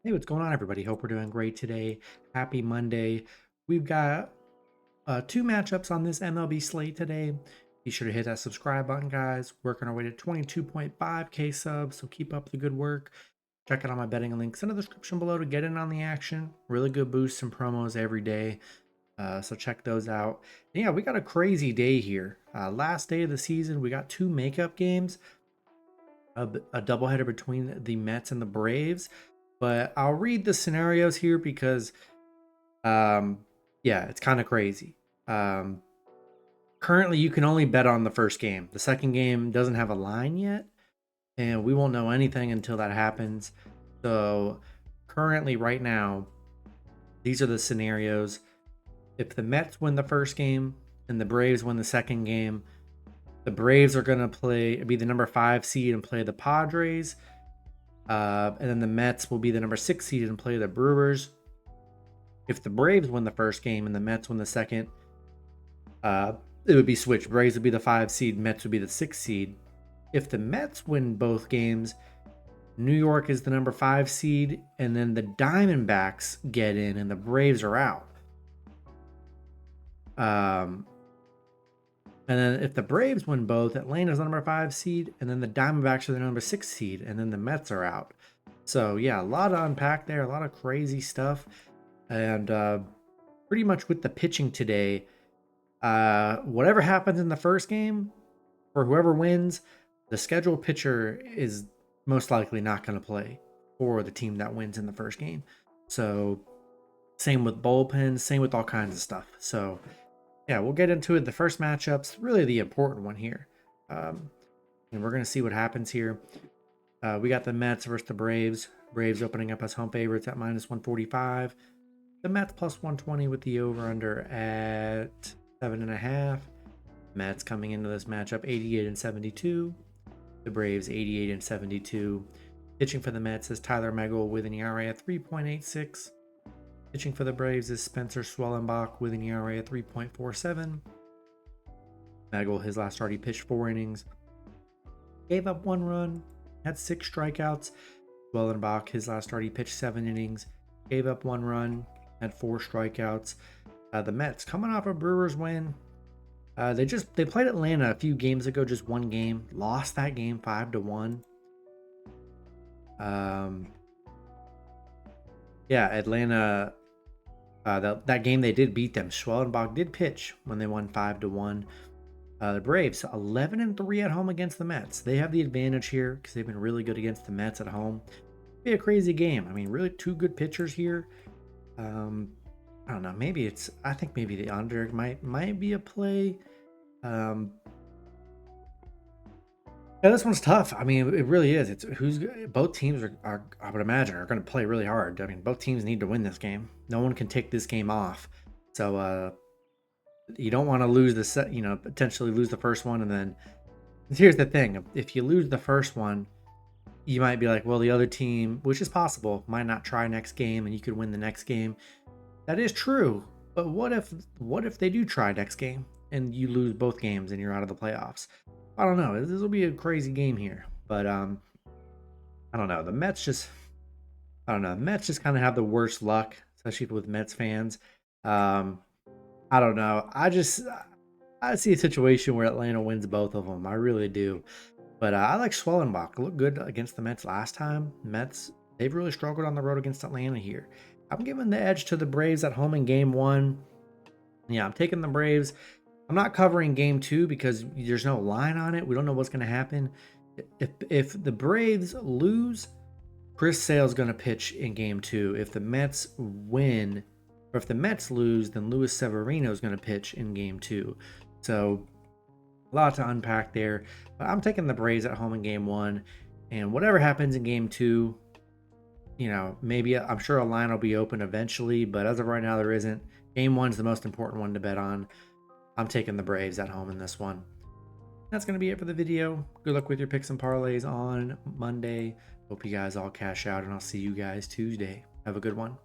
Hey, what's going on, everybody? Hope we're doing great today. Happy Monday. We've got two matchups on this MLB slate today. Be sure to hit that subscribe button, guys. Working our way to 22.5K subs, so keep up the good work. Check out all my betting links in the description below to get in on the action. Really good boosts and promos every day, so check those out. And yeah, we got a crazy day here. Last day of the season, we got two makeup games, a doubleheader between the Mets and the Braves. But I'll read the scenarios here because, yeah, it's kind of crazy. Currently, you can only bet on the first game. The second game doesn't have a line yet, and we won't know anything until that happens. So, currently, right now, these are the scenarios. If the Mets win the first game and the Braves win the second game, the Braves are going to be the number 5 seed and play the Padres. And then the Mets will be the number 6 seed and play the Brewers. If the Braves win the first game and the Mets win the second, it would be switched. Braves would be the 5 seed, Mets would be the 6 seed. If the Mets win both games, New York is the number 5 seed, and then the Diamondbacks get in and the Braves are out. And then if the Braves win both, Atlanta's the number 5 seed, and then the Diamondbacks are the number 6 seed, and then the Mets are out. So yeah, a lot to unpack there, a lot of crazy stuff. And pretty much with the pitching today, whatever happens in the first game, for whoever wins, the scheduled pitcher is most likely not going to play for the team that wins in the first game. So same with bullpens, same with all kinds of stuff. So yeah, we'll get into it. The first matchup's really the important one here. And we're going to see what happens here. We got the Mets versus the Braves. Braves opening up as home favorites at minus 145. The Mets plus 120 with the over-under at 7.5. Mets coming into this matchup 88 and 72. The Braves 88 and 72. Pitching for the Mets is Tyler Megill with an ERA at 3.86. Pitching for the Braves is Spencer Swellenbach with an ERA at 3.47. Megill, his last start, he pitched 4 innings, gave up 1 run, had 6 strikeouts. Swellenbach, his last start, he pitched 7 innings, gave up 1 run, had 4 strikeouts. The Mets coming off a Brewers win. They played Atlanta a few games ago, just 1 game, lost that game 5-1. Yeah, Atlanta. That game they did beat them. Schwellenbach did pitch when they won 5-1. The Braves 11-3 at home against the Mets. They have the advantage here because they've been really good against the Mets at home. Be a crazy game. I mean, really 2 good pitchers here. I don't know. I think maybe the under might be a play. Yeah, this one's tough. I mean, it really is. Both teams are I would imagine, are going to play really hard. I mean, both teams need to win this game. No one can take this game off. So you don't want to lose the set. Potentially lose the first one, and then here's the thing: if you lose the first one, you might be like, well, the other team, which is possible, might not try next game, and you could win the next game. That is true. But what if they do try next game and you lose both games and you're out of the playoffs? I don't know. This will be a crazy game here, but I don't know. The Mets just kind of have the worst luck, especially with Mets fans. I don't know. I see a situation where Atlanta wins both of them. I really do. But I like Schwellenbach. Looked good against the Mets last time. Mets, they've really struggled on the road against Atlanta here. I'm giving the edge to the Braves at home in game 1. Yeah, I'm taking the Braves. I'm not covering game 2 because there's no line on it. We don't know what's going to happen. If the Braves lose, Chris Sale's going to pitch in game 2. If the Mets win, or if the Mets lose, then Luis Severino is going to pitch in game 2. So a lot to unpack there. But I'm taking the Braves at home in game 1. And whatever happens in game 2, maybe I'm sure a line will be open eventually. But as of right now, there isn't. Game 1 is the most important one to bet on. I'm taking the Braves at home in this one. That's going to be it for the video. Good luck with your picks and parlays on Monday. Hope you guys all cash out, and I'll see you guys Tuesday. Have a good one.